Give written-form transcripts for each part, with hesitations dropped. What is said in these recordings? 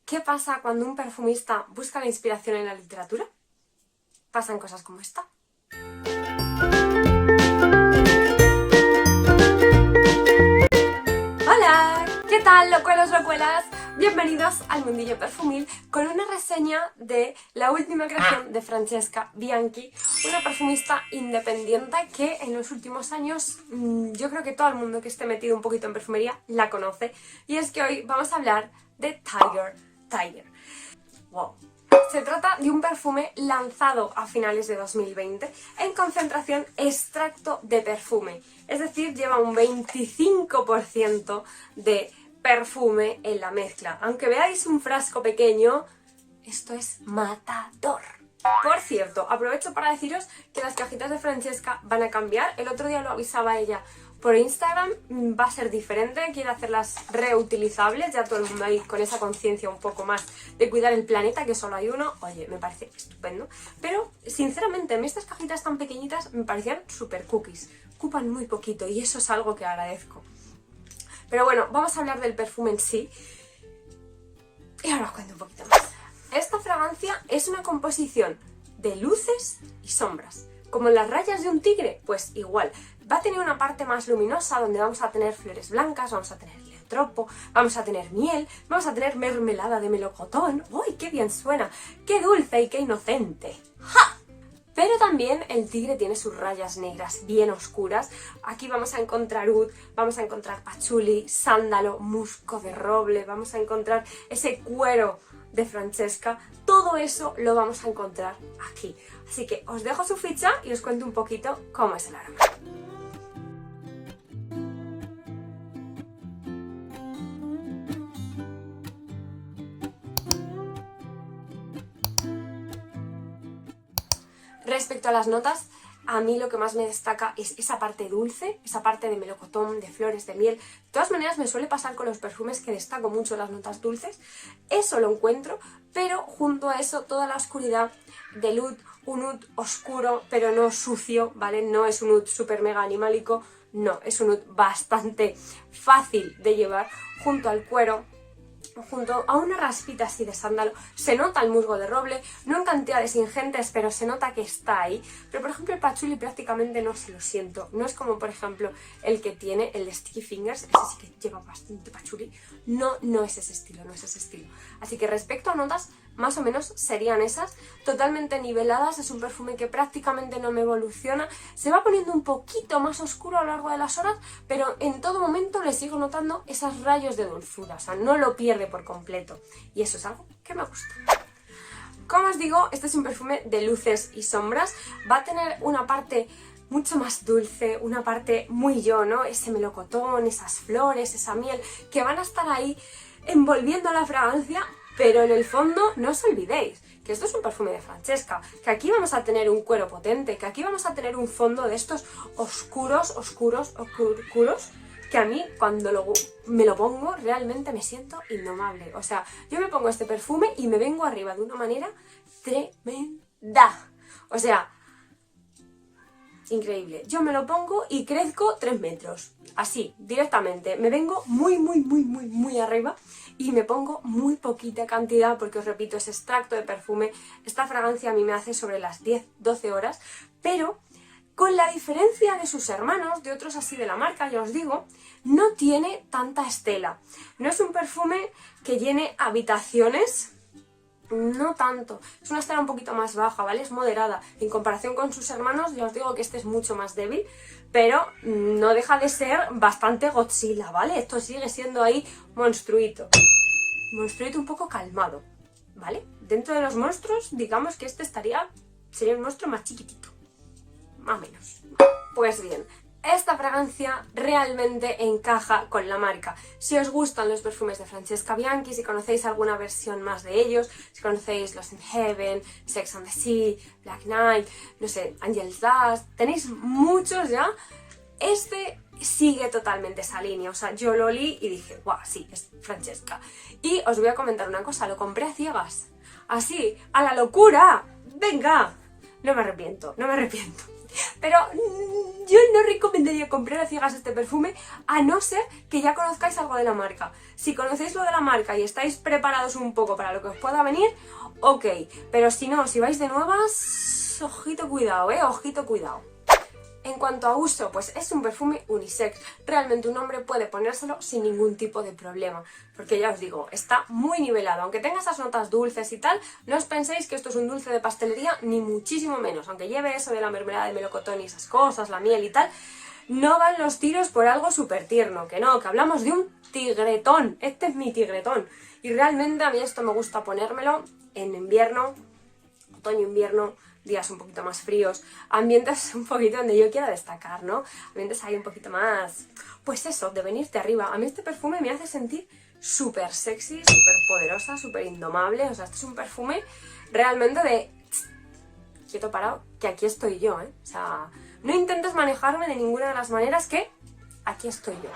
¿Qué pasa cuando un perfumista busca la inspiración en la literatura? Pasan cosas como esta. ¡Hola! ¿Qué tal, locuelos, locuelas? Bienvenidos al Mundillo Perfumil con una reseña de la última creación de Francesca Bianchi, una perfumista independiente que en los últimos años yo creo que todo el mundo que esté metido un poquito en perfumería la conoce. Y es que hoy vamos a hablar de Tiger. Wow. Se trata de un perfume lanzado a finales de 2020 en concentración extracto de perfume, es decir, lleva un 25% de perfume en la mezcla. Aunque veáis un frasco pequeño, esto es matador. Por cierto, aprovecho para deciros que las cajitas de Francesca van a cambiar. El otro día lo avisaba ella por Instagram, va a ser diferente, quiere hacerlas reutilizables, ya todo el mundo ahí con esa conciencia un poco más de cuidar el planeta, que solo hay uno. Oye, me parece estupendo. Pero, sinceramente, a mí estas cajitas tan pequeñitas me parecían super cookies. Ocupan muy poquito y eso es algo que agradezco. Pero bueno, vamos a hablar del perfume en sí. Y ahora os cuento un poquito más. Esta fragancia es una composición de luces y sombras. Como las rayas de un tigre, pues igual. Va a tener una parte más luminosa donde vamos a tener flores blancas, vamos a tener heliotropo, vamos a tener miel, vamos a tener mermelada de melocotón. ¡Uy, qué bien suena! ¡Qué dulce y qué inocente! ¡Ja! Pero también el tigre tiene sus rayas negras bien oscuras. Aquí vamos a encontrar oud, vamos a encontrar patchouli, sándalo, musgo de roble, vamos a encontrar ese cuero de Francesca. Todo eso lo vamos a encontrar aquí. Así que os dejo su ficha y os cuento un poquito cómo es el aroma. Respecto a las notas, a mí lo que más me destaca es esa parte dulce, esa parte de melocotón, de flores, de miel. De todas maneras me suele pasar con los perfumes que destaco mucho las notas dulces. Eso lo encuentro, pero junto a eso toda la oscuridad del oud, un oud oscuro pero no sucio, ¿vale? No es un oud súper mega animálico, no, es un oud bastante fácil de llevar junto al cuero, junto a una raspita así de sándalo. Se nota el musgo de roble, no en cantidades ingentes, pero se nota que está ahí. Pero por ejemplo el patchouli prácticamente no se lo siento. No es como por ejemplo el que tiene el de Sticky Fingers, ese sí que lleva bastante patchouli. No es ese estilo, no es ese estilo. Así que respecto a notas, más o menos serían esas, totalmente niveladas. Es un perfume que prácticamente no me evoluciona, se va poniendo un poquito más oscuro a lo largo de las horas, pero en todo momento le sigo notando esos rayos de dulzura, o sea, no lo pierde por completo, y eso es algo que me gusta. Como os digo, este es un perfume de luces y sombras, va a tener una parte mucho más dulce, una parte muy yo, ¿no? Ese melocotón, esas flores, esa miel, que van a estar ahí envolviendo la fragancia. Pero en el fondo, no os olvidéis que esto es un perfume de Francesca, que aquí vamos a tener un cuero potente, que aquí vamos a tener un fondo de estos oscuros, que a mí cuando me lo pongo realmente me siento indomable. O sea, yo me pongo este perfume y me vengo arriba de una manera tremenda. O sea, increíble. Yo me lo pongo y crezco 3 metros. Así, directamente. Me vengo muy arriba y me pongo muy poquita cantidad porque, os repito, es extracto de perfume. Esta fragancia a mí me hace sobre las 10-12 horas, pero con la diferencia de sus hermanos, de otros así de la marca, ya os digo, no tiene tanta estela. No es un perfume que llene habitaciones. No tanto, es una estela un poquito más baja, ¿vale? Es moderada. En comparación con sus hermanos, ya os digo que este es mucho más débil, pero no deja de ser bastante Godzilla, ¿vale? Esto sigue siendo ahí monstruito. Monstruito un poco calmado, ¿vale? Dentro de los monstruos, digamos que este sería un monstruo más chiquitito, más o menos. Pues bien, esta fragancia realmente encaja con la marca. Si os gustan los perfumes de Francesca Bianchi, si conocéis alguna versión más de ellos, si conocéis Lost in Heaven, Sex and the Sea, Black Knight, no sé, Angel's Dust, tenéis muchos ya, este sigue totalmente esa línea. O sea, yo lo olí y dije, guau, sí, es Francesca. Y os voy a comentar una cosa, lo compré a ciegas, así, a la locura, venga, no me arrepiento, Pero yo no recomendaría comprar a ciegas este perfume, a no ser que ya conozcáis algo de la marca. Si conocéis lo de la marca y estáis preparados un poco para lo que os pueda venir, ok. Pero si no, si vais de nuevas, ojito cuidado, ojito cuidado. En cuanto a uso, pues es un perfume unisex. Realmente un hombre puede ponérselo sin ningún tipo de problema. Porque ya os digo, está muy nivelado. Aunque tenga esas notas dulces y tal, no os penséis que esto es un dulce de pastelería, ni muchísimo menos. Aunque lleve eso de la mermelada de melocotón y esas cosas, la miel y tal, no van los tiros por algo súper tierno. Que no, que hablamos de un tigretón. Este es mi tigretón. Y realmente a mí esto me gusta ponérmelo en invierno, otoño-invierno, días un poquito más fríos, ambientes un poquito donde yo quiera destacar, ¿no? Ambientes ahí un poquito más, pues eso, de venirte arriba. A mí este perfume me hace sentir súper sexy, súper poderosa, súper indomable. O sea, este es un perfume realmente de quieto parado, que aquí estoy yo, O sea, no intentes manejarme de ninguna de las maneras, que aquí estoy yo.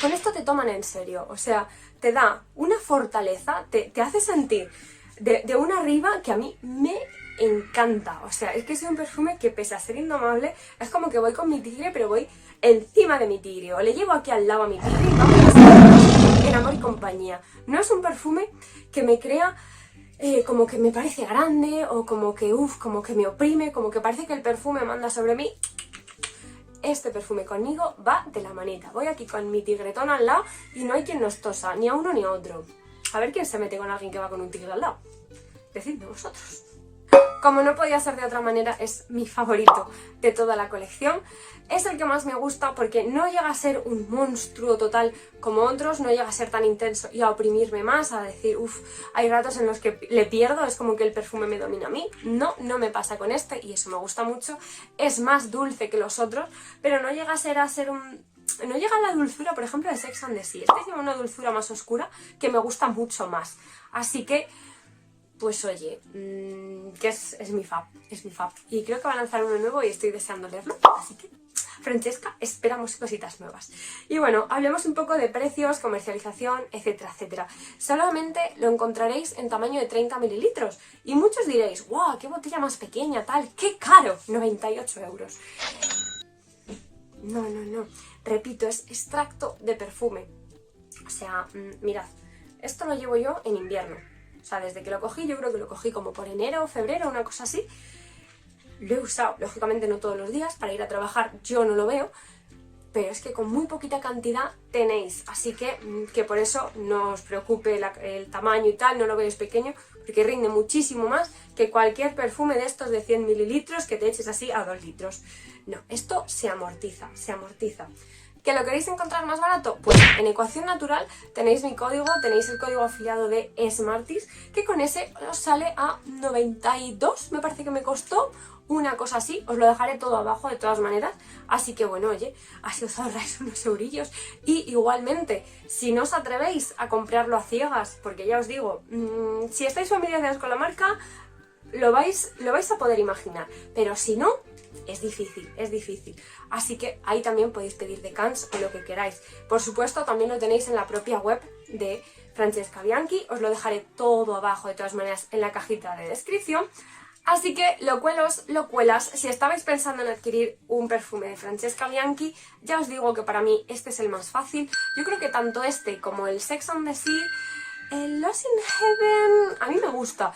Con esto te toman en serio, o sea, te da una fortaleza, te hace sentir de una arriba que a mí me encanta. O sea, es que es un perfume que, pese a ser indomable, es como que voy con mi tigre, pero voy encima de mi tigre, o le llevo aquí al lado a mi tigre y vamos en amor y compañía. No es un perfume que me crea como que me parece grande, o como que como que me oprime, como que parece que el perfume manda sobre mí. Este perfume conmigo va de la manita. Voy aquí con mi tigretón al lado y no hay quien nos tosa, ni a uno ni a otro. A ver quién se mete con alguien que va con un tigre al lado. Decidme vosotros. Como no podía ser de otra manera, es mi favorito de toda la colección. Es el que más me gusta porque no llega a ser un monstruo total como otros, no llega a ser tan intenso y a oprimirme más, a decir, hay ratos en los que le pierdo, es como que el perfume me domina a mí. No me pasa con este y eso me gusta mucho. Es más dulce que los otros, pero no llega a ser un... No llega a la dulzura, por ejemplo, de Sex and the City. Este tiene una dulzura más oscura que me gusta mucho más. Así que... pues oye, que es mi fab, es mi fab. Y creo que va a lanzar uno nuevo y estoy deseando leerlo, así que, Francesca, esperamos cositas nuevas. Y bueno, hablemos un poco de precios, comercialización, etcétera, etcétera. Solamente lo encontraréis en tamaño de 30 mililitros. Y muchos diréis, ¡guau, qué botella más pequeña, tal! ¡Qué caro! 98 euros. No. Repito, es extracto de perfume. O sea, mirad, esto lo llevo yo en invierno. O sea, desde que lo cogí, yo creo que lo cogí como por enero o febrero, una cosa así. Lo he usado, lógicamente no todos los días, para ir a trabajar yo no lo veo, pero es que con muy poquita cantidad tenéis, así que por eso no os preocupe el tamaño y tal, no lo veis pequeño, porque rinde muchísimo más que cualquier perfume de estos de 100 mililitros que te eches así a 2 litros. No, esto se amortiza, se amortiza. ¿Que lo queréis encontrar más barato? Pues en Ecuación Natural tenéis mi código, tenéis el código afiliado de Smarties, que con ese os sale a 92, me parece que me costó, una cosa así. Os lo dejaré todo abajo de todas maneras, así que bueno, oye, así os ahorráis unos eurillos. Y igualmente, si no os atrevéis a comprarlo a ciegas, porque ya os digo, si estáis familiarizados con la marca, lo vais a poder imaginar, pero si no, es difícil, es difícil. Así que ahí también podéis pedir decants o lo que queráis. Por supuesto, también lo tenéis en la propia web de Francesca Bianchi. Os lo dejaré todo abajo de todas maneras en la cajita de descripción. Así que, locuelos, locuelas, si estabais pensando en adquirir un perfume de Francesca Bianchi, ya os digo que para mí este es el más fácil. Yo creo que tanto este como el Sex and the City, el Lost in Heaven, a mí me gusta,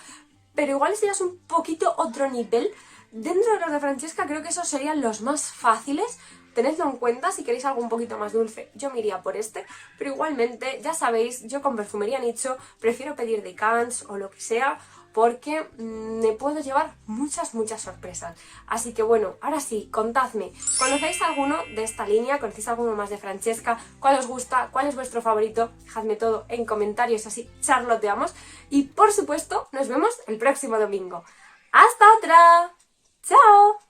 pero igual ese ya es un poquito otro nivel. Dentro de los de Francesca creo que esos serían los más fáciles. Tenedlo en cuenta, si queréis algo un poquito más dulce, yo me iría por este. Pero igualmente, ya sabéis, yo con perfumería nicho prefiero pedir decants o lo que sea, porque me puedo llevar muchas sorpresas. Así que bueno, ahora sí, contadme, ¿conocéis alguno de esta línea? ¿Conocéis alguno más de Francesca? ¿Cuál os gusta? ¿Cuál es vuestro favorito? Dejadme todo en comentarios, así charloteamos. Y por supuesto, nos vemos el próximo domingo. ¡Hasta otra! ¡Chao!